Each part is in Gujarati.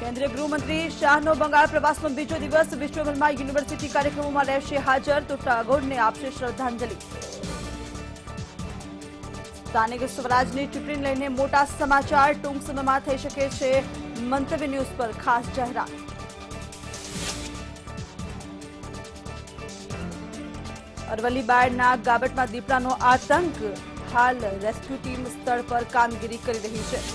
કેન્દ્રીય ગૃહમંત્રી શાહનો બંગાળ પ્રવાસનો બીજો દિવસ વિશ્વભરમાં યુનિવર્સિટી કાર્યક્રમોમાં રહેશે હાજર તો ટાગોરને આપશે શ્રદ્ધાંજલિ। સ્થાનિક સ્વરાજની ચૂંટણી લઈને મોટા સમાચાર ટૂંક સમયમાં થઈ શકે છે મંતવ્ય ન્યૂઝ પર ખાસ જાહેરાત। અરવલ્લી બાયડના ગાબટમાં દીપડાનો આતંક, હાલ રેસ્ક્યુ ટીમ સ્થળ પર કામગીરી કરી રહી છે।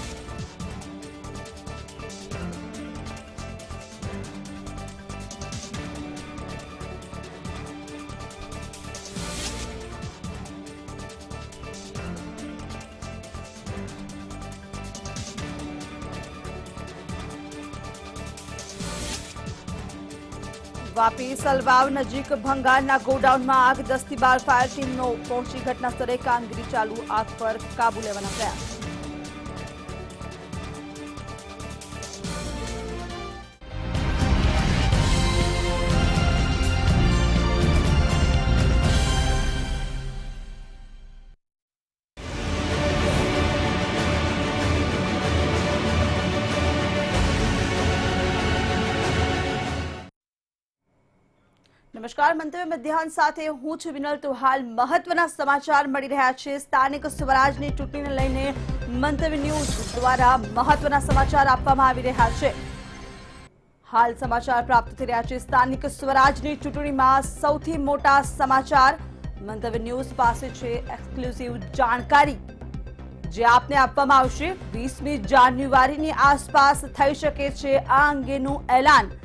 વાપી સલવાવ નજીક ભંગારના ગોડાઉનમાં આગ, 10 થી 12 ફાયર ટીમનો પહોંચી ઘટના સ્થળે કામગીરી ચાલુ, આગ પર કાબુ લેવાના પ્રયાસ। નમસ્કાર, મંતવ્ય મધ્યાહન સાથે હું છું વિનલ। તો હાલ મહત્વના સમાચાર મળી રહ્યા છે। સ્થાનિક સ્વરાજની ચૂંટણીને લઈને મંતવ્ય ન્યૂઝ દ્વારા મહત્વના સમાચાર આપવામાં આવી રહ્યા છે। હાલ સમાચાર પ્રાપ્ત થઈ રહ્યા છે। સ્થાનિક સ્વરાજની ચૂંટણીમાં સૌથી મોટા સમાચાર મંતવ્ય ન્યૂઝ પાસે છે એક્સક્લુઝિવ જાણકારી જે આપને આપવામાં આવશે। 20મી જાન્યુઆરીની આસપાસ થઈ શકે છે આ અંગેનું એલાન।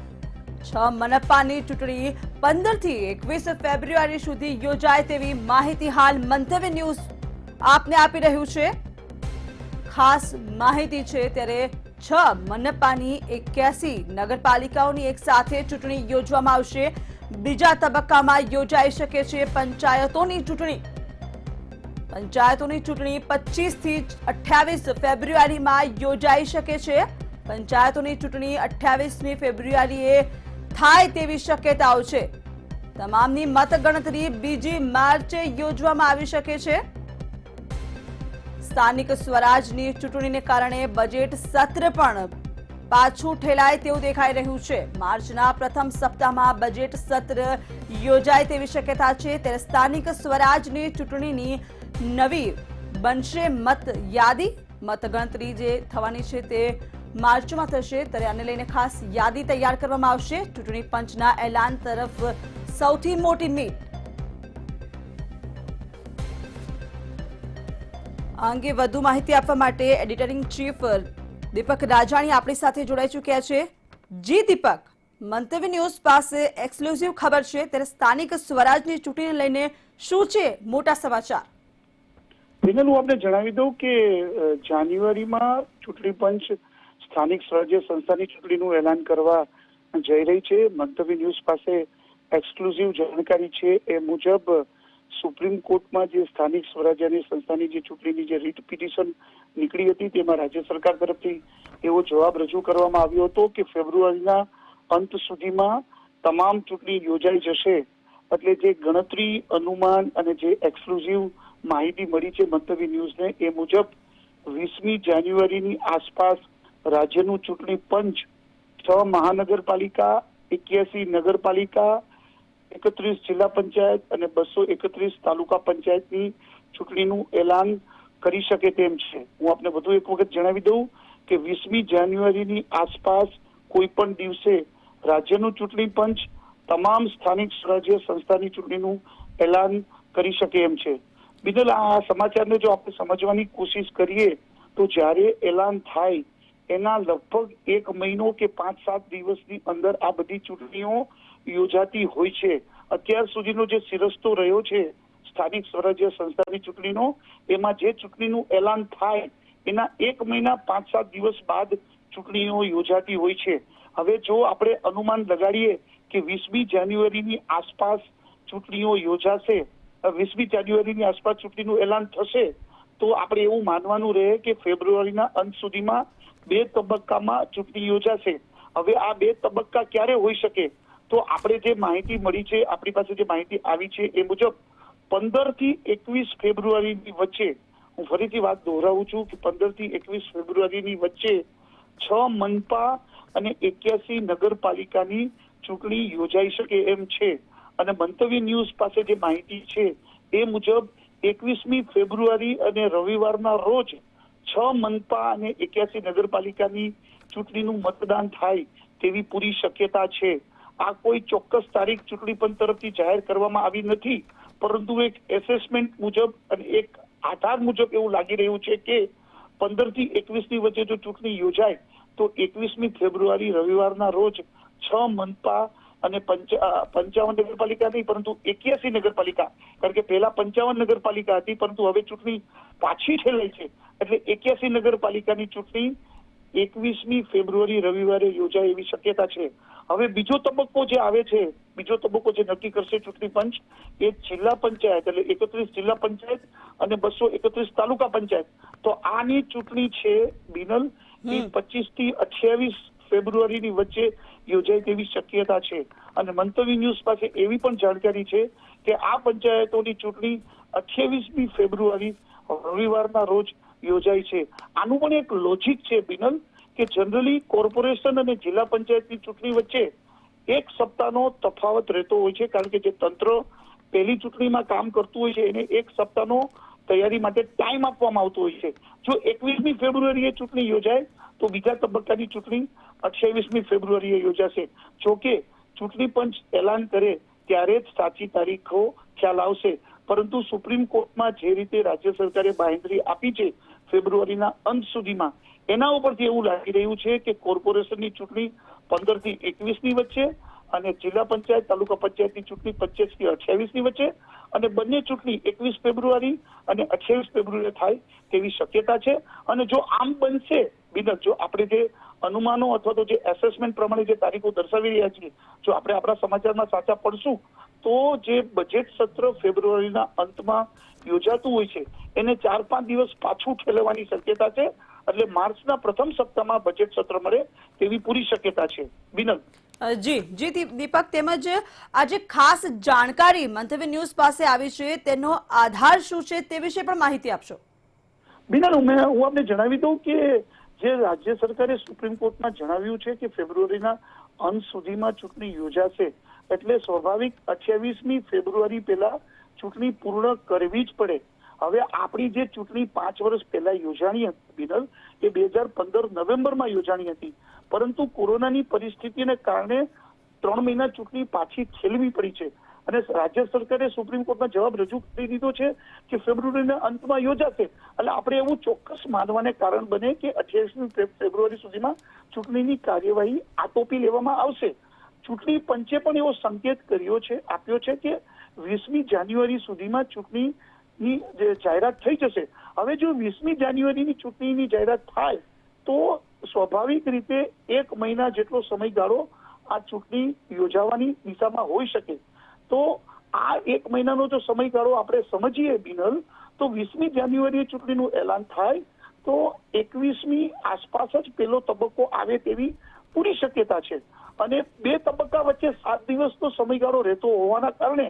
6 મનપાની ચૂંટણી 15 થી 21 ફેબ્રુઆરી સુધી યોજાય તેવી માહિતી હાલ મંતવ્ય ન્યૂઝ આપને આપી રહ્યું છે। ખાસ માહિતી છે ત્યારે 6 મનપાની 81 નગરપાલિકાઓની એક સાથે ચૂંટણી યોજવામાં આવશે। બીજા તબક્કામાં યોજાઈ શકે છે પંચાયતોની ચૂંટણી। પંચાયતોની ચૂંટણી 25 થી 28 ફેબ્રુઆરીમાં યોજાઈ શકે છે। પંચાયતોની ચૂંટણી 28મી ફેબ્રુઆરીએ થાય તેવી શક્યતાઓ છે। તમામની મતગણતરી 2 માર્ચે યોજવામાં આવી શકે છે। સ્થાનિક સ્વરાજની ચૂંટણીને કારણે બજેટ સત્ર પણ પાછું ઠેલાય તેવું દેખાઈ રહ્યું છે। માર્ચના પ્રથમ સપ્તાહમાં બજેટ સત્ર યોજાય તેવી શક્યતા છે। ત્યારે સ્થાનિક સ્વરાજની ચૂંટણીની નવી બનશે મત યાદી। મતગણતરી જે થવાની છે તે માર્ચમાં થશે, ત્યારે આને લઈને ખાસ યાદી તૈયાર કરવામાં આવશે। ચૂંટણી પંચના એલાન તરફ સૌથી મોટી મીટ। આ અંગે વધુ માહિતી આપવા માટે એડિટર ઇન ચીફ દીપક રાજાણી આપણી સાથે જોડાઈ ચૂક્યા છે। જી દીપક, મંતવ્ય ન્યૂઝ પાસે એક્સક્લુઝિવ ખબર છે, ત્યારે સ્થાનિક સ્વરાજની ચૂંટણીને લઈને શું છે મોટા સમાચાર? વિનલ, હું આપને જણાવી દઉં કે જાન્યુઆરીમાં ચૂંટણી પંચ સ્થાનિક સ્વરાજ્ય સંસ્થાની ચૂંટણીનું એલાન કરવા જઈ રહી છે। મંતવ્ય ન્યૂઝ પાસે એક્સક્લુઝિવ જાણકારી છે એ મુજબ સુપ્રીમ કોર્ટમાં જે સ્થાનિક સ્વરાજ્યની સંસ્થાની જે ચૂંટણીની જે રીટ પિટિશન નીકળી હતી તેમાં રાજ્ય સરકાર તરફથી એવો જવાબ રજૂ કરવામાં આવ્યો હતો કે ફેબ્રુઆરીના અંત સુધીમાં તમામ ચૂંટણી યોજાઈ જશે। એટલે જે ગણતરી, અનુમાન અને જે એક્સક્લુઝિવ માહિતી મળી છે મંતવ્ય ન્યૂઝને એ મુજબ 20મી જાન્યુઆરીની આસપાસ રાજ્યનું ચૂંટણી પંચ 6 મહાનગરપાલિકા, 81 નગરપાલિકા, 31 જિલ્લા પંચાયત અને 231 તાલુકા પંચાયતની ચૂંટણીનું એલાન કરી શકે તેમ છે। હું આપને વધુ એક વખત જણાવી દઉં કે 20મી જાન્યુઆરીની આસપાસ કોઈ પણ દિવસે રાજ્યનું ચૂંટણી પંચ તમામ સ્થાનિક સ્વરાજ્ય સંસ્થાની ચૂંટણીનું એલાન કરી શકે એમ છે। બિદલ, આ સમાચારને જો આપણે સમજવાની કોશિશ કરીએ તો જ્યારે એલાન થાય એના લગભગ 1 મહિનો કે 5-7 દિવસની અંદર આ બધી ચૂંટણીઓ યોજાતી હોય છે। અત્યાર સુધીનો જે સિરસ્તો રહ્યો છે સ્થાનિક સ્વરાજ્ય સંસ્થાની ચૂંટણીનો, એમાં જે ચૂંટણીનું એલાન થાય એના 1 મહિના 5-7 દિવસ બાદ ચૂંટણીઓ યોજાતી હોય છે। હવે જો આપણે અનુમાન લગાડીએ કે 20મી જાન્યુઆરીની આસપાસ ચૂંટણીઓ યોજાશે, 20મી જાન્યુઆરીની આસપાસ ચૂંટણીનું એલાન થશે, તો આપણે એવું માનવાનું રહે કે ફેબ્રુઆરીના અંત સુધીમાં 2 તબક્કામાં ચૂંટણી યોજાશે। હવે આ 2 તબક્કા ક્યારે હોઈ શકે? તો આપણે જે માહિતી મળી છે, આપણી પાસે જે માહિતી આવી છે એ મુજબ 15 થી 21 ફેબ્રુઆરીની વચ્ચે, હું ફરીથી વાત દોહરાવું છું કે 15 થી 21 ફેબ્રુઆરીની વચ્ચે 6 મનપા અને 81 નગરપાલિકાની ચૂંટણી યોજાઈ શકે એમ છે. અને મંતવ્ય ન્યૂઝ પાસે જે માહિતી છે એ મુજબ 21મી ફેબ્રુઆરી અને રવિવારના રોજ 6 મનપા અને 81 નગરપાલિકાની ચૂંટણીનું મતદાન થાય તેવી પૂરી શક્યતા છે. આ કોઈ ચોક્કસ તારીખ ચૂંટણી પંચ તરફથી જાહેર કરવામાં આવી નથી, પરંતુ એક એસેસમેન્ટ મુજબ અને એક આધાર મુજબ એવું લાગી રહ્યું છે કે 15 થી 21ની વચ્ચે જો ચૂંટણી યોજાય તો 21મી ફેબ્રુઆરી રવિવારના રોજ 6 મનપા અને 55 નગરપાલિકા નહીં પરંતુ 81 નગરપાલિકા, કારણ કે પહેલા 55 નગરપાલિકા હતી પરંતુ હવે ચૂંટણી પાછી ઠેલાઈ છે, એટલે 81 નગરપાલિકાની ચૂંટણી 21મી ફેબ્રુઆરી રવિવારે યોજાય એવી શક્યતા છે. હવે બીજો તબક્કો જે આવે છે, બીજો તબક્કો જે નક્કી કરશે ચૂંટણી પંચ, એ જિલ્લા પંચાયત એટલે 31 જિલ્લા પંચાયત અને 231 તાલુકા પંચાયત. તો આની ચૂંટણી છે બિનલ એ 25 થી 28 ફેબ્રુઆરીની વચ્ચે યોજાય તેવી શક્યતા છે. અને મંતવ્ય ન્યૂઝ પાસે એવી પણ જાણકારી છે કે આ પંચાયતોની ચૂંટણી 28મી ફેબ્રુઆરી રવિવારના રોજ યોજાય છે. આનું પણ એક લોજિક છે બિનલ, કે જનરલી કોર્પોરેશન અને જિલ્લા પંચાયતની ચૂંટણી વચ્ચે એક સપ્તાહનો તફાવત રહેતો હોય છે, કારણ કે જે તંત્ર પહેલી ચૂંટણીમાં કામ કરતું હોય છે એને એક સપ્તાહનો તૈયારી માટે ટાઈમ આપવામાં આવતો હોય છે. જો 21મી ફેબ્રુઆરીએ ચૂંટણી યોજાય તો બીજા તબક્કાની ચૂંટણી 28મી ફેબ્રુઆરીએ યોજાશે. જોકે ચૂંટણી પંચ એલાન કરે ત્યારે જ સાચી તારીખો ખ્યાલ આવશે, પરંતુ સુપ્રીમ કોર્ટમાં જે રીતે રાજ્ય સરકારે બાંહેધરી આપી છે ફેબ્રુઆરીના અંત સુધીમાં, એના ઉપરથી એવું લાગી રહ્યું છે કે કોર્પોરેશનની ચૂંટણી 15 થી 21ની વચ્ચે અને જિલ્લા પંચાયત તાલુકા પંચાયતની ચૂંટણી 25 થી 28ની વચ્ચે અને બંને ચૂંટણી 21 ફેબ્રુઆરી અને 28 ફેબ્રુઆરી થાય તેવી શક્યતા છે. અને જો આમ બનશે બિનર, જો આપણે જે અનુમાનો અથવા તો જે એસેસમેન્ટ પ્રમાણે જે તારીખો દર્શાવી રહ્યા છીએ, જો આપણે આપણા સમાચારમાં સાચા પડશું તો જે બજેટ સત્ર ફેબ્રુઆરીના અંતમાં યોજાતું હોય છે એને 4-5 દિવસ પાછું ઠેલવવાની શક્યતા છે. એટલે માર્ચના પ્રથમ સપ્તાહમાં બજેટ સત્ર મળે તેવી પૂરી શક્યતા છે. બિનલ. જી દીપક, તેમજ આજે ખાસ જાણકારી મંતવ્ય ન્યૂઝ પાસે આવી છે તેનો આધાર શું છે તે વિશે પણ માહિતી આપશો. બિનલ, હું આપને જણાવી દઉં કે જે રાજ્ય સરકારે સુપ્રીમ કોર્ટમાં જણાવ્યું છે કે ફેબ્રુઆરીના અંત સુધીમાં ચૂંટણી યોજાશે, એટલે સ્વાભાવિક 28મી ફેબ્રુઆરી પહેલા ચૂંટણી પૂર્ણ કરવી જ પડે. હવે આપણી જે ચૂંટણી 5 વર્ષ પહેલા યોજાણી હતી બિનલ, એ 2015 નવેમ્બરમાં યોજાણી હતી, પરંતુ કોરોનાની પરિસ્થિતિને કારણે 3 મહિના ચૂંટણી પાછી ઠેલવી પડી છે. અને રાજ્ય સરકારે સુપ્રીમ કોર્ટમાં જવાબ રજૂ કરી દીધો છે કે ફેબ્રુઆરીના અંતમાં યોજાશે. એટલે આપણે એવું ચોક્કસ માનવાને કારણ બને કે 28મી ફેબ્રુઆરી સુધીમાં ચૂંટણીની કાર્યવાહી આટોપી લેવામાં આવશે. ચૂંટણી પંચે પણ એવો સંકેત આપ્યો છે કે 20મી જાન્યુઆરી સુધીમાં ચૂંટણીની જે જાહેરાત થઈ જશે. હવે જો 20મી જાન્યુઆરીની ચૂંટણીની જાહેરાત થાય તો સ્વાભાવિક રીતે 1 મહિના જેટલો સમયગાળો આ ચૂંટણી યોજાવાની દિશામાં હોઈ શકે. તો આ 1 મહિનાનો જો સમયગાળો આપણે સમજીએ બિનલ, તો 20મી જાન્યુઆરીએ ચૂંટણીનું એલાન થાય તો 21મી આસપાસ જ પહેલો તબક્કો આવે તેવી પૂરી શક્યતા છે. અને 2 તબક્કા વચ્ચે 7 દિવસનો સમયગાળો રહેતો હોવાના કારણે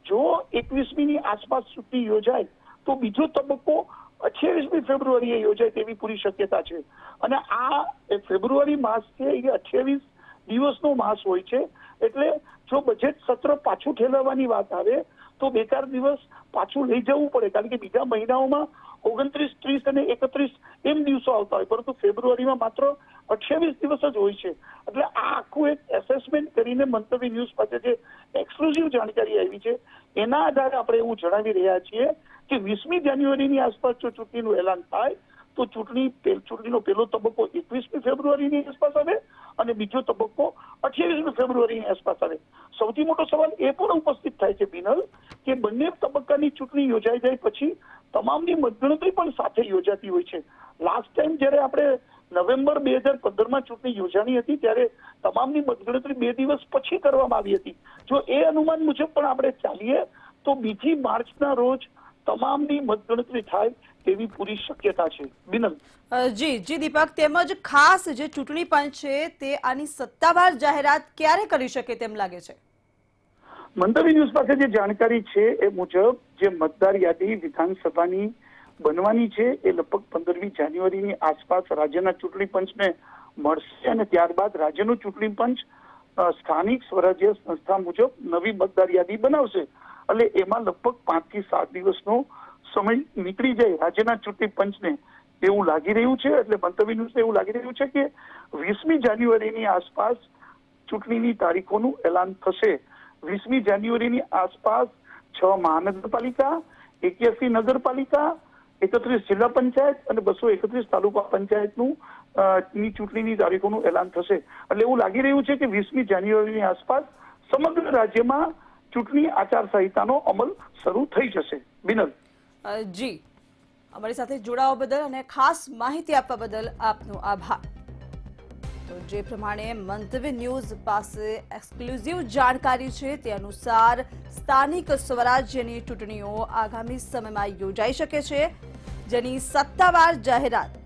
જો 21મીની આસપાસ ચૂંટણી યોજાય તો બીજો તબક્કો 28મી ફેબ્રુઆરીએ યોજાય તેવી પૂરી શક્યતા છે. અને આ ફેબ્રુઆરી માસ છે એ 28 દિવસનો માસ હોય છે, એટલે જો બજેટ સત્ર પાછું ઠેલવવાની વાત આવે તો 2-4 દિવસ પાછું લઈ જવું પડે, કારણ કે બીજા મહિનાઓમાં 29, 30 અને 31 એમ દિવસો આવતા હોય, પરંતુ ફેબ્રુઆરીમાં માત્ર 28 દિવસ જ હોય છે. એટલે આ આખું એક એસેસમેન્ટ કરીને મંતવ્ય ન્યૂઝ પાસે જે એક્સક્લુઝિવ જાણકારી આવી છે એના આધારે આપણે એવું જણાવી રહ્યા છીએ કે 20મી જાન્યુઆરીની આસપાસ જો ચૂંટણીનું એલાન થાય તો ચૂંટણીનો પહેલો તબક્કો 21મી ફેબ્રુઆરીની આસપાસ આવે અને બીજો તબક્કો 28મી ફેબ્રુઆરીની આસપાસ આવે. સૌથી મોટો સવાલ એ પણ ઉપસ્થિત થાય છે બિનલ કે બંને તબક્કાની ચૂંટણી યોજાઈ જાય પછી તમામની મતગણતરી પણ સાથે યોજાતી હોય છે. લાસ્ટ ટાઈમ જ્યારે આપણે નવેમ્બર 2015માં ચૂંટણી યોજાણી હતી ત્યારે તમામની મતગણતરી 2 દિવસ પછી કરવામાં આવી હતી. જો એ અનુમાન મુજબ પણ આપણે ચાલીએ તો 2 માર્ચના રોજ તમામની મતગણતરી થાય તેવી પૂરી શક્યતા છે. બિનલ. જી દીપક, તેમજ ખાસ જે ચૂંટણી પંચ છે તે આની સત્તાવાર જાહેરાત ક્યારે કરી શકે તેમ લાગે છે? મંતવ્ય ન્યૂઝ પાસે જે જાણકારી છે એ મુજબ જે મતદાર યાદી વિધાનસભાની બનવાની છે એ લગભગ 15મી જાન્યુઆરીની આસપાસ રાજ્યના ચૂંટણી પંચને મળશે અને ત્યારબાદ રાજ્યનું ચૂંટણી પંચ સ્થાનિક સ્વરાજ્ય સંસ્થા મુજબ નવી મતદાર યાદી બનાવશે. એટલે એમાં લગભગ 5 થી 7 દિવસનો સમય નીકળી જાય રાજ્યના ચૂંટણી પંચને એવું લાગી રહ્યું છે. એટલે મંતવ્ય ન્યૂઝને એવું લાગી રહ્યું છે કે 20મી જાન્યુઆરીની આસપાસ ચૂંટણીની તારીખોનું એલાન થશે. 20મી જાન્યુઆરીની આસપાસ 6 મહાનગરપાલિકા, 81 નગરપાલિકા, 31 જિલ્લા પંચાયત અને 231 તાલુકા પંચાયતનું ની ચૂંટણીની તારીખોનું એલાન થશે. એટલે એવું લાગી રહ્યું છે કે 20મી જાન્યુઆરીની આસપાસ સમગ્ર રાજ્યમાં ચૂંટણી આચારસંહિતાનો અમલ શરૂ થઈ જશે. બિનલ જી, અમારી સાથે જોડાવા બદલ અને ખાસ માહિતી આપવા બદલ આપનો આભાર. તો જે પ્રમાણે મંતવ્ય ન્યૂઝ પાસે એક્સક્લુઝિવ જાણકારી છે તે અનુસાર સ્થાનિક સ્વરાજ્યની ચૂંટણીઓ આગામી સમયમાં યોજાઈ શકે છે, જેની સત્તાવાર જાહેરાત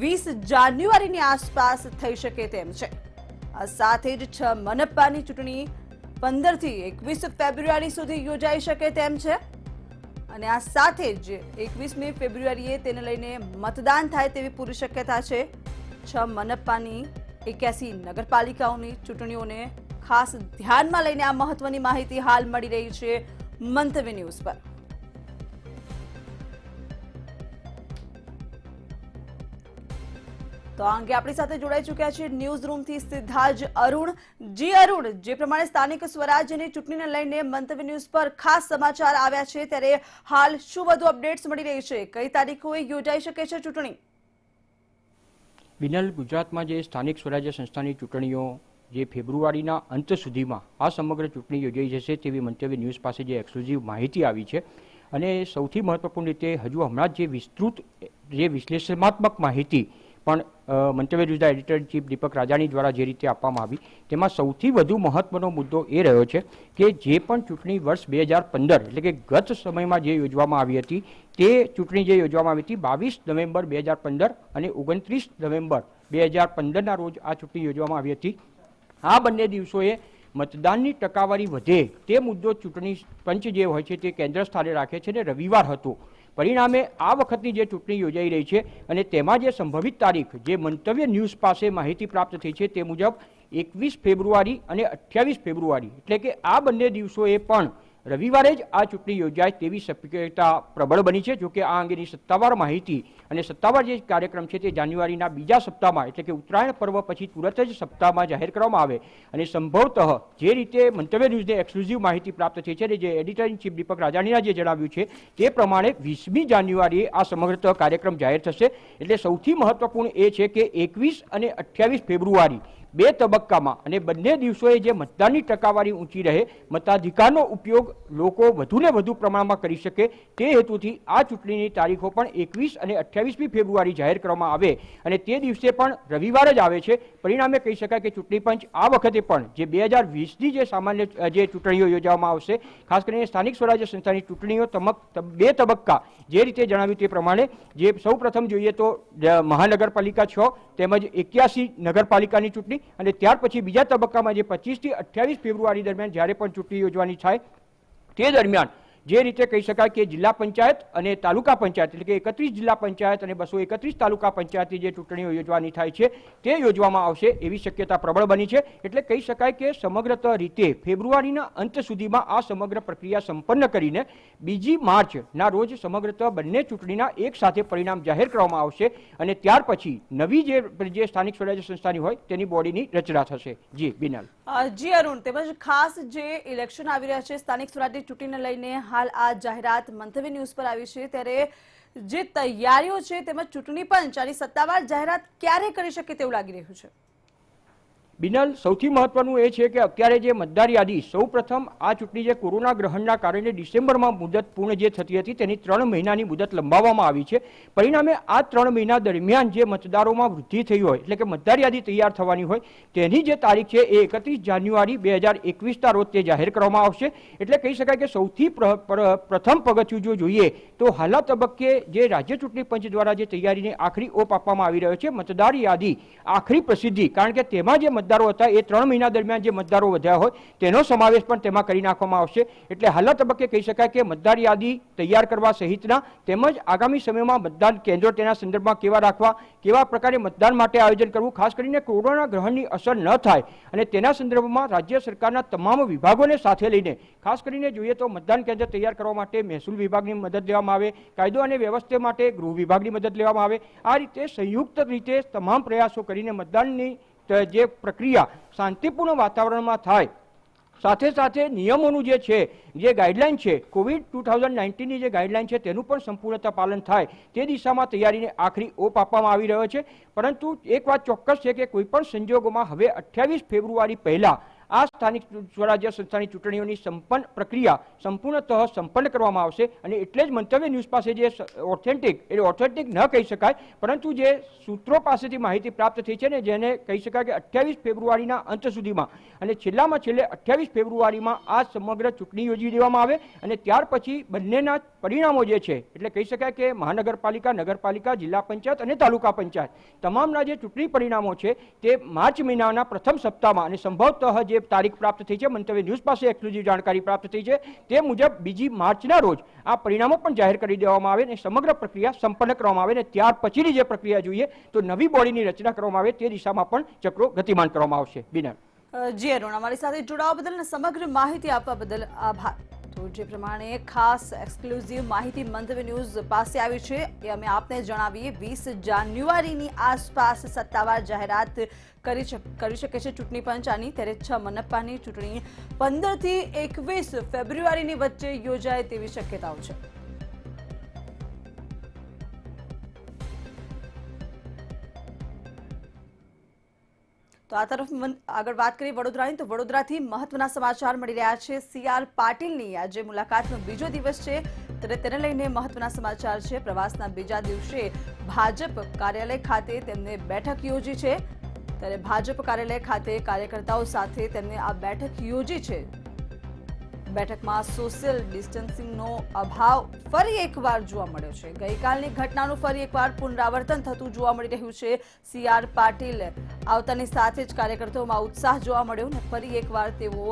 20 જાન્યુઆરીની આસપાસ થઈ શકે તેમ છે. આ સાથે જ 6 મનપાની ચૂંટણી 15 થી 21 ફેબ્રુઆરી સુધી યોજાઈ શકે તેમ છે અને આ સાથે જ 21મી ફેબ્રુઆરીએ તેને લઈને મતદાન થાય તેવી પૂરી શક્યતા છે. 6 મનપાની 81 નગરપાલિકાઓની ચૂંટણીઓને ખાસ ધ્યાનમાં લઈને આ મહત્વની માહિતી હાલ મળી રહી છે મંતવ્ય ન્યૂઝ પર. તો આ અંગે આપણી સાથે જોડાઈ ચૂક્યા છે ન્યૂઝ રૂમથી સીધા જ અરુણ. જી અરુણ, જે પ્રમાણે સ્થાનિક સ્વરાજ્યની ચૂંટણીને લઈને મંતવ્ય ન્યૂઝ પર ખાસ સમાચાર આવ્યા છે, ત્યારે હાલ શું વધુ અપડેટ્સ મળી રહી છે? કઈ તારીખોએ યોજાઈ શકે છે ચૂંટણી? બિનલ, ગુજરાતમાં જે સ્થાનિક સ્વરાજ્ય સંસ્થાની ચૂંટણીઓ જે ફેબ્રુઆરીના અંત સુધીમાં આ સમગ્ર ચૂંટણી યોજાઈ જશે તેવી મંતવ્ય ન્યૂઝ પાસે જે એક્સક્લુઝિવ માહિતી આવી છે અને સૌથી મહત્વપૂર્ણ રીતે હજુ હમણાં જ જે વિસ્તૃત જે વિશ્લેષણાત્મક માહિતી પણ મંતવ્ય ન્યૂઝના એડિટર ઇન ચીફ દીપક રાજાણી દ્વારા જે રીતે આપવામાં આવી તેમાં સૌથી વધુ મહત્વનો મુદ્દો એ રહ્યો છે કે જે પણ ચૂંટણી વર્ષ 2015 એટલે કે ગત સમયમાં જે યોજવામાં આવી હતી તે ચૂંટણી જે યોજવામાં આવી હતી 22 નવેમ્બર 2015 અને 29 નવેમ્બર 2015ના રોજ આ ચૂંટણી યોજવામાં આવી હતી. આ બંને દિવસોએ મતદાનની ટકાવારી વધે તે મુદ્દો ચૂંટણી પંચ જે હોય છે તે કેન્દ્ર સ્થાને રાખે છે અને રવિવાર હતો. પરિણામે આ વખતની જે ચૂંટણી યોજાઈ રહી છે અને તેમાં જે સંભવિત તારીખ જે મંતવ્ય ન્યૂઝ પાસે માહિતી પ્રાપ્ત થઈ છે તે મુજબ 21 ફેબ્રુઆરી અને 28 ફેબ્રુઆરી એટલે કે આ બંને દિવસોએ પણ રવિવારે જ આ ચૂંટણી યોજાય તેવી શક્યતા પ્રબળ બની છે. જોકે આ અંગેની સત્તાવાર માહિતી અને સત્તાવાર જે કાર્યક્રમ છે તે જાન્યુઆરીના બીજા સપ્તાહમાં એટલે કે ઉત્તરાયણ પર્વ પછી તુરત જ સપ્તાહમાં જાહેર કરવામાં આવે અને સંભવતઃ જે રીતે મંતવ્ય ન્યૂઝને એક્સક્લુઝિવ માહિતી પ્રાપ્ત થઈ છે અને જે એડિટર ઇન ચીફ દીપક રાજાણીના જે જણાવ્યું છે તે પ્રમાણે 20મી જાન્યુઆરીએ આ સમગ્ર કાર્યક્રમ જાહેર થશે. એટલે સૌથી મહત્વપૂર્ણ એ છે કે 21 અને 28 ફેબ્રુઆરી 2 તબક્કામાં અને બંને દિવસોએ જે મતદાનની ટકાવારી ઊંચી રહે, મતાધિકારનો ઉપયોગ લોકો વધુને વધુ પ્રમાણમાં કરી શકે તે હેતુથી આ ચૂંટણીની તારીખો પણ 21 અને 28મી ફેબ્રુઆરી જાહેર કરવામાં આવે અને તે દિવસે પણ રવિવાર જ આવે છે. પરિણામે કહી શકાય કે ચૂંટણી પંચ આ વખતે પણ જે 2020ની જે સામાન્ય જે ચૂંટણીઓ યોજવામાં આવશે, ખાસ કરીને સ્થાનિક સ્વરાજ્ય સંસ્થાની ચૂંટણીઓ 2 તબક્કા જે રીતે જણાવ્યું તે પ્રમાણે જે સૌ પ્રથમ જોઈએ તો મહાનગરપાલિકા 6 તેમજ 81 નગરપાલિકાની ચૂંટણી અને ત્યાર પછી બીજા તબક્કામાં જે 25 થી 28 ફેબ્રુઆરી દરમિયાન જ્યારે પણ ચૂંટણી યોજવાની થાય તે દરમિયાન જે રીતે કહી શકાય કે જિલ્લા પંચાયત અને તાલુકા પંચાયત એટલે કે 31 જિલ્લા પંચાયત અને 231 તાલુકા પંચાયતની જે ચૂંટણીઓ યોજવાની થાય છે તે યોજવામાં આવશે એવી શક્યતા પ્રબળ બની છે. એટલે કહી શકાય કે સમગ્રત રીતે ફેબ્રુઆરીના અંત સુધીમાં આ સમગ્ર પ્રક્રિયા સંપન્ન કરીને 2 માર્ચના રોજ સમગ્રત બંને ચૂંટણીના એક સાથે પરિણામ જાહેર કરવામાં આવશે અને ત્યાર પછી નવી જે સ્થાનિક સ્વરાજ્ય સંસ્થાની હોય તેની બોડીની રચના થશે. જી બિનલ. જી અરુણ, તેમજ ખાસ જે ઇલેક્શન આવી રહ્યા છે સ્થાનિક સ્વરાજ્યની ચૂંટણીને લઈને હાલ આ જાહેરાત મંતવ્ય ન્યૂઝ પર આવી છે, ત્યારે જે તૈયારીઓ છે તેમજ ચૂંટણી પંચ આની સત્તાવાર જાહેરાત ક્યારે કરી શકે તેવું લાગી રહ્યું છે? બિનલ, સૌથી મહત્વનું એ છે કે અત્યારે જે મતદાર યાદી સૌ પ્રથમ આ ચૂંટણી જે કોરોના ગ્રહણના કારણે ડિસેમ્બરમાં મુદત પૂર્ણ જે થતી હતી તેની 3 મહિનાની મુદત લંબાવવામાં આવી છે. પરિણામે આ 3 મહિના દરમિયાન જે મતદારોમાં વૃદ્ધિ થઈ હોય એટલે કે મતદાર યાદી તૈયાર થવાની હોય તેની જે તારીખ છે એ 31 જાન્યુઆરી 2021ના રોજ તે જાહેર કરવામાં આવશે. એટલે કહી શકાય કે સૌથી પ્રથમ પગથિયું જો જોઈએ તો હાલના તબક્કે જે રાજ્ય ચૂંટણી પંચ દ્વારા જે તૈયારીને આખરી ઓપ આપવામાં આવી રહ્યો છે મતદાર યાદી આખરી પ્રસિદ્ધિ, કારણ કે તેમાં જે મતદારો હતા એ 3 મહિના દરમિયાન જે મતદારો વધ્યા હોય તેનો સમાવેશ પણ તેમાં કરી નાખવામાં આવશે. એટલે હાલના તબક્કે કહી શકાય કે મતદાર યાદી તૈયાર કરવા સહિતના તેમજ આગામી સમયમાં મતદાન કેન્દ્રો તેના સંદર્ભમાં કેવા રાખવા, કેવા પ્રકારે મતદાન માટે આયોજન કરવું, ખાસ કરીને કોરોના ગ્રહણની અસર ન થાય અને તેના સંદર્ભમાં રાજ્ય સરકારના તમામ વિભાગોને સાથે લઈને ખાસ કરીને જોઈએ તો મતદાન કેન્દ્ર તૈયાર કરવા માટે મહેસૂલ વિભાગની મદદ લેવામાં આવે, કાયદો અને વ્યવસ્થા માટે ગૃહ વિભાગની મદદ લેવામાં આવે. આ રીતે સંયુક્ત રીતે તમામ પ્રયાસો કરીને મતદાનની જે પ્રક્રિયા શાંતિપૂર્ણ વાતાવરણમાં થાય, સાથે સાથે નિયમોનું જે છે, જે ગાઈડલાઈન છે, કોવિડ 2019ની જે ગાઈડલાઈન છે તેનું પણ સંપૂર્ણતા પાલન થાય તે દિશામાં તૈયારીને આખરી ઓપ આપવામાં આવી રહ્યો છે. પરંતુ એક વાત ચોક્કસ છે કે કોઈપણ સંજોગોમાં હવે 28 ફેબ્રુઆરી પહેલા આ સ્થાનિક સ્વરાજ્ય સંસ્થાની ચૂંટણીઓની પ્રક્રિયા સંપૂર્ણતઃ સંપન્ન કરવામાં આવશે. અને એટલે જ મંતવ્ય ન્યૂઝ પાસે જે ઓથેન્ટિક ન કહી શકાય પરંતુ જે સૂત્રો પાસેથી માહિતી પ્રાપ્ત થઈ છે ને, જેને કહી શકાય કે 28 ફેબ્રુઆરીના અંત સુધીમાં અને છેલ્લામાં છેલ્લે 28 ફેબ્રુઆરીમાં આ સમગ્ર ચૂંટણી યોજી દેવામાં આવે અને ત્યાર પછી બંનેના પરિણામો જે છે, એટલે કહી શકાય કે મહાનગરપાલિકા, નગરપાલિકા, જિલ્લા પંચાયત અને તાલુકા પંચાયત તમામના જે ચૂંટણી પરિણામો છે તે માર્ચ મહિનાના પ્રથમ સપ્તાહમાં અને સંભવતઃ જે તારીખ પ્રાપ્ત થઈ છે, મંતવ્ય ન્યૂઝ પાસે એક્સક્લુઝિવ જાણકારી પ્રાપ્ત થઈ છે તે મુજબ 2 માર્ચના રોજ આ પરિણામો પણ જાહેર કરી દેવામાં આવે અને સમગ્ર પ્રક્રિયા સંપન્ન કરવામાં આવે અને ત્યાર પછીની જે પ્રક્રિયા જોઈએ તો નવી બોડીની રચના કરવામાં આવે તે દિશામાં પણ ચક્રો ગતિમાન કરવામાં આવશે. બિના જી અરુણ, અમારી સાથે જોડાવા બદલ અને સમગ્ર માહિતી આપવા બદલ આભાર. તો જે પ્રમાણે ખાસ એક્સક્લુઝિવ માહિતી મંતવ્ય ન્યૂઝ પાસે આવી છે એ અમે આપને જણાવીએ. 20 જાન્યુઆરીની આસપાસ સત્તાવાર જાહેરાત કરી શકે છે ચૂંટણી પંચ આની. ત્યારે 6 મનપાની ચૂંટણી 15 થી 21 ફેબ્રુઆરીની વચ્ચે યોજાય તેવી શક્યતાઓ છે. તો આ તરફ આગળ વાત કરીએ વડોદરાની, તો વડોદરાથી મહત્વના સમાચાર મળી રહ્યા છે. CR પાટીલની આજે મુલાકાતનો બીજો દિવસ છે ત્યારે તેને લઈને મહત્વના સમાચાર છે. પ્રવાસના બીજા દિવસે ભાજપ કાર્યાલય ખાતે તેમને બેઠક યોજી છે. ત્યારે ભાજપ કાર્યાલય ખાતે કાર્યકર્તાઓ સાથે તેમને આ બેઠક યોજી છે. બેઠકમાં સોશિયલ ડિસ્ટન્સિંગનો અભાવ ફરી એકવાર જોવા મળ્યો છે. ગઈકાલની ઘટનાનું ફરી એકવાર પુનરાવર્તન થતું જોવા મળી રહ્યું છે. CR પાટીલ આવતાની સાથે જ કાર્યકર્તાઓમાં ઉત્સાહ જોવા મળ્યો અને ફરી એકવાર તેઓ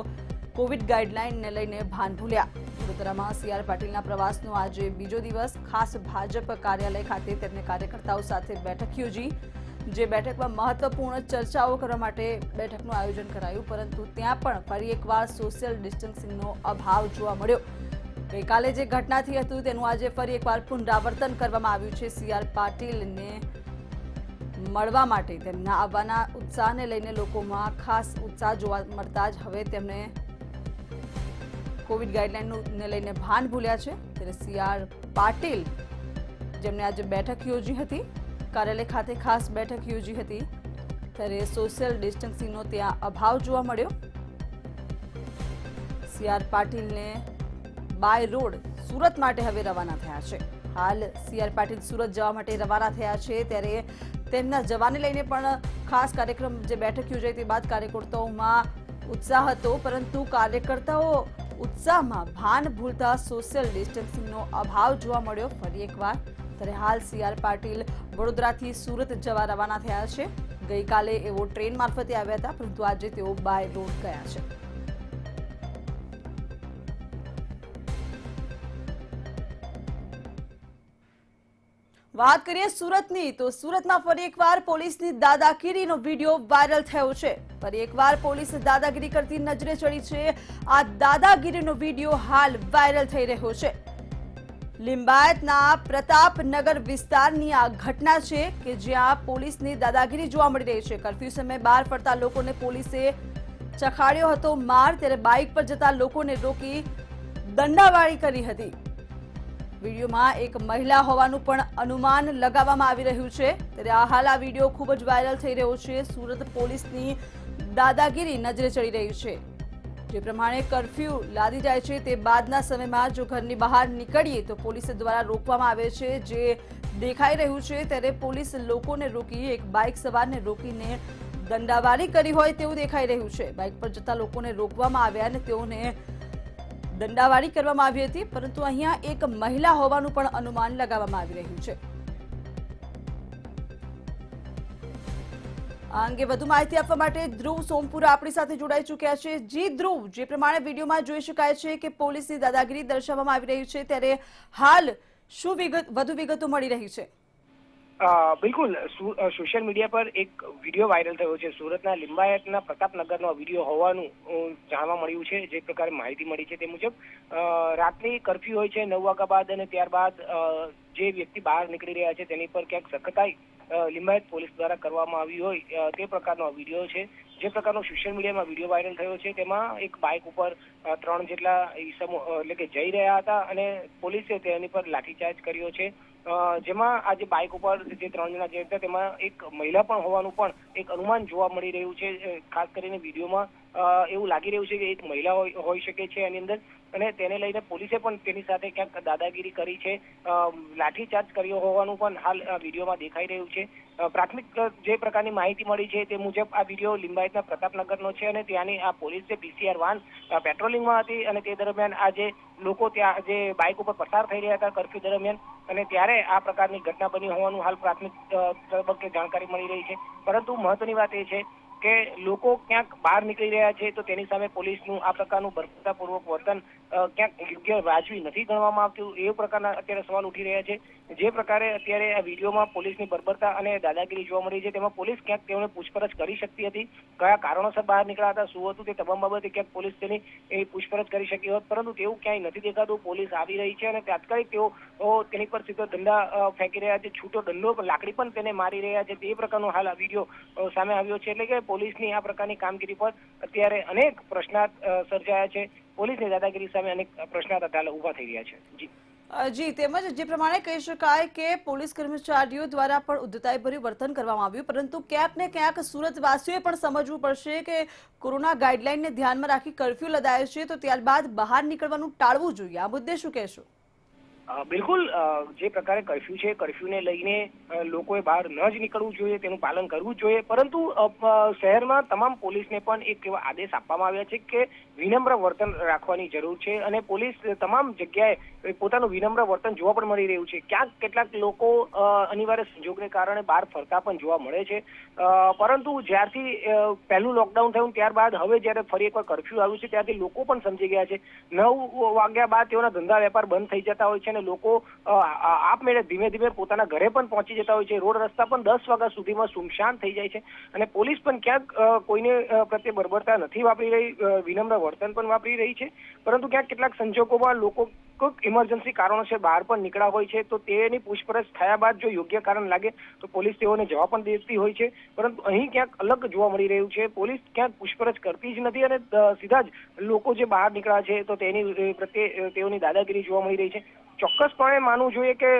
કોવિડ ગાઈડલાઈનને લઈને ભાન ભૂલ્યા. વડોદરામાં CR પાટીલના પ્રવાસનો આજે બીજો દિવસ. ખાસ ભાજપ કાર્યાલય ખાતે તેમને કાર્યકર્તાઓ સાથે બેઠક યોજી. જે બેઠકમાં મહત્વપૂર્ણ ચર્ચાઓ કરવા માટે બેઠકનું આયોજન કરાયું, પરંતુ ત્યાં પણ ફરી એકવાર સોશિયલ ડિસ્ટન્સિંગનો અભાવ જોવા મળ્યો. ગઈકાલે જે ઘટનાથી હતું તેનું આજે ફરી એકવાર પુનરાવર્તન કરવામાં આવ્યું છે. CR પાટીલને મળવા માટે તેમના આવવાના ઉત્સાહને લઈને લોકોમાં ખાસ ઉત્સાહ જોવા મળતા જ હવે તેમને કોવિડ ગાઈડલાઈનને લઈને ભાન ભૂલ્યા છે. ત્યારે CR પાટીલ જેમને આજે બેઠક યોજી હતી, કાર્યાલય ખાતે ખાસ બેઠક યોજી હતી, ત્યારે સોશિયલ ડિસ્ટન્સિંગનો ત્યાં અભાવ જોવા મળ્યો. CR પાટીલને બાય રોડ સુરત માટે હવે રવાના થયા છે. હાલ CR પાટીલ સુરત જવા માટે રવાના થયા છે. ત્યારે તેમના જવાને લઈને પણ ખાસ કાર્યક્રમ જે બેઠક યોજાઈ તે બાદ કાર્યકર્તાઓમાં ઉત્સાહ હતો, પરંતુ કાર્યકર્તાઓ ઉત્સાહમાં ભાન ભૂલતા સોશિયલ ડિસ્ટન્સિંગનો અભાવ જોવા મળ્યો ફરી એકવાર. ત્યારે હાલ CR પાટીલ વડોદરાથી સુરત જવા રવાના થયા છે. ગઈકાલે એવો ટ્રેન મારફતે આવ્યા હતા, પરંતુ આજે તેઓ બાય રોડ ગયા છે. વાત કરીએ સુરતની, તો સુરતમાં ફરી એકવાર પોલીસની દાદાગીરીનો વિડીયો વાયરલ થયો છે. ફરી એકવાર પોલીસ દાદાગીરી કરતી નજરે ચડી છે. આ દાદાગીરીનો વિડીયો હાલ વાયરલ થઈ રહ્યો છે. લિંબાયતના પ્રતાપનગર વિસ્તારની આ ઘટના છે કે જ્યાં પોલીસની દાદાગીરી જોવા મળી રહી છે. કર્ફ્યુ સમયે બહાર ફરતા લોકોને પોલીસે ચખાડ્યો હતો માર. ત્યારે બાઇક પર જતા લોકોને રોકી દંડાવાળી કરી હતી. વિડીયોમાં એક મહિલા હોવાનું પણ અનુમાન લગાવવામાં આવી રહ્યું છે. ત્યારે હાલ આ વિડીયો ખૂબ જ વાયરલ થઈ રહ્યો છે. સુરત પોલીસની દાદાગીરી નજરે ચડી રહી છે. જે પ્રમાણે કર્ફ્યુ લાદી જાય છે તે બાદના સમયમાં જો ઘરની બહાર નીકળીએ તો પોલીસ દ્વારા રોકવામાં આવે છે, જે દેખાઈ રહ્યું છે. ત્યારે પોલીસ લોકોને રોકી એક બાઇક સવારને રોકીને દંડાવાળી કરી હોય તેવું દેખાઈ રહ્યું છે. બાઇક પર જતા લોકોને રોકવામાં આવ્યા અને તેઓને દંડાવાળી કરવામાં આવી હતી, પરંતુ અહીંયા એક મહિલા હોવાનું પણ અનુમાન લગાવવામાં આવી રહ્યું છે. આ અંગે વધુ માહિતી આપવા માટે ધ્રુવ સોમપુરા આપણી સાથે જોડાઈ ચૂક્યા છે. જી ધ્રુવ, જે પ્રમાણે વિડીયોમાં જોઈ શકાય છે કે પોલીસની દાદાગીરી દર્શાવવામાં આવી રહી છે, ત્યારે હાલ શું વધુ વિગતો મળી રહી છે? બિલકુલ, સોશિયલ મીડિયા પર એક વિડીયો વાયરલ થયો છે. સુરતના લિંબાયતના પ્રતાપનગરનો વિડીયો હોવાનું જાણવા મળ્યું છે. જે પ્રકારે માહિતી મળી છે તે મુજબ રાત્રિ કર્ફ્યુ હોય છે 9 વાગ્યા બાદ, અને ત્યારબાદ જે વ્યક્તિ બહાર નીકળી રહ્યા છે તેની પર ક્યાંક સખતાઈ લિંબાયત પોલીસ દ્વારા કરવામાં આવી હોય તે પ્રકારનો વિડીયો છે. જે પ્રકારનો સોશિયલ મીડિયામાં વિડીયો વાયરલ થયો છે તેમાં એક બાઇક ઉપર 3 જેટલા ઈસમો એટલે કે જઈ રહ્યા હતા, અને પોલીસે તેની પર લાઠીચાર્જ કર્યો છે. જેમાં આ જે બાઇક ઉપર જે 3 જણા જઈ હતા તેમાં એક મહિલા પણ હોવાનું પણ એક અનુમાન જોવા મળી રહ્યું છે. ખાસ કરીને વિડીયોમાં એવું લાગી રહ્યું છે કે એક મહિલા હોઈ શકે છે એની અંદર, અને તેને લઈને પોલીસે પણ તેની સાથે ક્યાંક દાદાગીરી કરી છે, લાઠીચાર્જ કર્યો હોવાનું પણ હાલ વિડીયોમાં દેખાઈ રહ્યું છે. પ્રાથમિક જે પ્રકારની માહિતી મળી છે તે મુજબ આ વિડીયો લિંબાયતના પ્રતાપનગરનો છે, અને ત્યાંની આ પોલીસ જે PCR વાન પેટ્રોલિંગમાં હતી, અને તે દરમિયાન આ જે લોકો ત્યાં જે બાઇક ઉપર પસાર થઈ રહ્યા હતા કર્ફ્યુ દરમિયાન, અને ત્યારે આ પ્રકારની ઘટના બની હોવાનું હાલ પ્રાથમિક તબક્કે જાણકારી મળી રહી છે. પરંતુ મહત્વની વાત એ છે કે લોકો ક્યાંક બહાર નીકળી રહ્યા છે તો તેની સામે પોલીસનું આ પ્રકારનું બર્બરતાપૂર્વક વર્તન ક્યાંક યોગ્ય વાજબી નથી ગણવામાં આવતું, એ પ્રકારના અત્યારે સવાલ ઉઠી રહ્યા છે. જે પ્રકારે અત્યારે આ વિડીયોમાં પોલીસની બર્બરતા અને દાદાગીરી જોવા મળી છે, તેમાં પોલીસ ક્યાંક તેમને પૂછપરછ કરી શકતી હતી, કયા કારણોસર બહાર નીકળ્યા હતા, શું હતું, તે તમામ બાબતે ક્યાંક પોલીસ તેની પૂછપરછ કરી શકી હોત, પરંતુ તેવું ક્યાંય નથી દેખાતું. પોલીસ આવી રહી છે અને તાત્કાલિક તેઓ તેની પર સીધો દંડા ફેંકી રહ્યા છે, છૂટો દંડો લાકડી પણ તેને મારી રહ્યા છે. તે પ્રકારનો હાલ આ વિડીયો સામે આવ્યો છે. એટલે કે પોલીસની આ પ્રકારની કામગીરી પર અત્યારે અનેક પ્રશ્નાર્થ સર્જાયા છે. પોલીસની દાદાગીરી સામે અનેક પ્રશ્નાર્થ હાલ ઉભા થઈ રહ્યા છે. જી, તેમજ જે પ્રમાણે કહી શકાય કે પોલીસ કર્મચારીઓ દ્વારા પણ ઉદ્ધતાઈભર્યું વર્તન કરવામાં આવ્યું, પરંતુ ક્યાંક ને ક્યાંક સુરતવાસીઓએ પણ સમજવું પડશે કે કોરોના ગાઈડલાઈનને ધ્યાનમાં રાખી કર્ફ્યુ લદાયો છે, તો ત્યારબાદ બહાર નીકળવાનું ટાળવું જોઈએ. આ મુદ્દે શું કહેશો? બિલકુલ, જે પ્રકારે કર્ફ્યુ છે, કર્ફ્યુને લઈને લોકોએ બહાર ન જ નીકળવું જોઈએ, તેનું પાલન કરવું જોઈએ. પરંતુ શહેરમાં તમામ પોલીસને પણ એક એવા આદેશ આપવામાં આવ્યા છે કે વિનમ્ર વર્તન રાખવાની જરૂર છે, અને પોલીસ તમામ જગ્યાએ પોતાનું વિનમ્ર વર્તન જોવા પણ મળી રહ્યું છે. ક્યાંક કેટલાક લોકો અનિવાર્ય સંજોગને કારણે બહાર ફરતા પણ જોવા મળે છે, પરંતુ જ્યારથી પહેલું લોકડાઉન થયું ત્યારબાદ હવે જ્યારે ફરી એકવાર કર્ફ્યુ આવ્યું છે ત્યારથી લોકો પણ સમજી ગયા છે. 9 વાગ્યા બાદ તેઓના ધંધા વેપાર બંધ થઈ જતા હોય છે, અને લોકો આપમેળે ધીમે ધીમે પોતાના ઘરે પણ પહોંચી જતા હોય છે. રોડ રસ્તા પણ 10 વાગ્યા સુધીમાં સુમસાન થઈ જાય છે, અને પોલીસ પણ ક્યાંક કોઈને પ્રત્યે બર્બરતા નથી વાપરી રહી, વિનમ્ર વર્તન પણ વાપરી રહી છે. પરંતુ ક્યાંક કેટલાક સંજોગોમાં લોકો કોઈક ઇમરજન્સી કારણોસર બહાર પણ નીકળ્યા હોય છે, તો તેની પૂછપરછ થયા બાદ જો યોગ્ય કારણ લાગે તો પોલીસ તેઓને જવાબ પણ દેતી હોય છે. પરંતુ અહીં ક્યાંક અલગ જોવા મળી રહ્યું છે. પોલીસ ક્યાંક પૂછપરછ કરતી જ નથી, અને સીધા જ લોકો જે બહાર નીકળ્યા છે તો તેની પ્રત્યે તેઓની દાદાગીરી જોવા મળી રહી છે. ચોક્કસપણે માનવું જોઈએ કે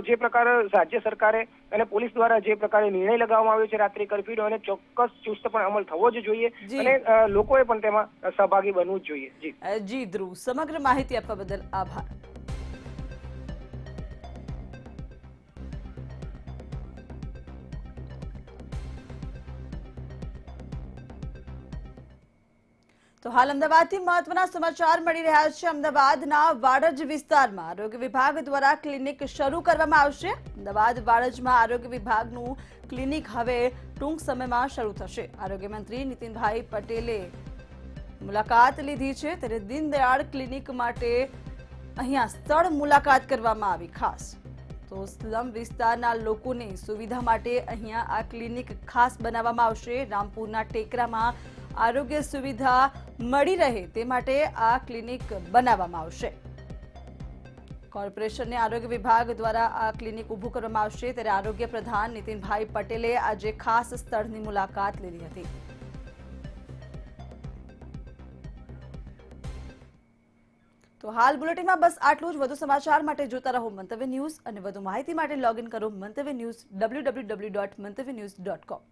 જે પ્રકારે રાજ્ય સરકારે અને પોલીસ દ્વારા જે પ્રકારે નિર્ણય લગાવવામાં આવ્યો છે રાત્રિ કર્ફ્યુનો, અને ચોક્કસ ચુસ્તપણે અમલ થવો જ જોઈએ, અને લોકોએ પણ તેમાં સહભાગી બનવું જ જોઈએ. જી ધ્રુવ, સમગ્ર માહિતી આપવા બદલ આભાર. તો હાલ અમદાવાદથી મહત્વના સમાચાર મળી રહ્યા છે. અમદાવાદના વાડજ વિસ્તારમાં આરોગ્ય વિભાગ દ્વારા ક્લિનિક શરૂ કરવામાં આવશે. અમદાવાદ વાડજમાં આરોગ્ય વિભાગનું ક્લિનિક હવે ટૂંક સમયમાં શરૂ થશે. આરોગ્ય મંત્રી નીતિનભાઈ પટેલે મુલાકાત લીધી છે, ત્યારે દીનદયાળ ક્લિનિક માટે અહીંયા સ્થળ મુલાકાત કરવામાં આવી ખાસ. તો સ્લમ વિસ્તારના લોકોની સુવિધા માટે અહીંયા આ ક્લિનિક ખાસ બનાવવામાં આવશે. રામપુરના ટેકરામાં આરોગ્ય સુવિધા મળી રહે તે માટે આ ક્લિનિક બનાવવામાં આવશે. કોર્પોરેશનને આરોગ્ય વિભાગ દ્વારા આ ક્લિનિક ઊભું કરવામાં આવશે, ત્યારે આરોગ્ય પ્રધાન નીતિનભાઈ પટેલે આજે ખાસ સ્થળની મુલાકાત લીધી હતી. તો હાલ બુલેટિનમાં બસ આટલું જ. વધુ સમાચાર માટે જોતા રહો મંતવ્ય ન્યૂઝ, અને વધુ માહિતી માટે લોગિન કરો મંતવ્ય ન્યૂઝ www.mantavynews.com.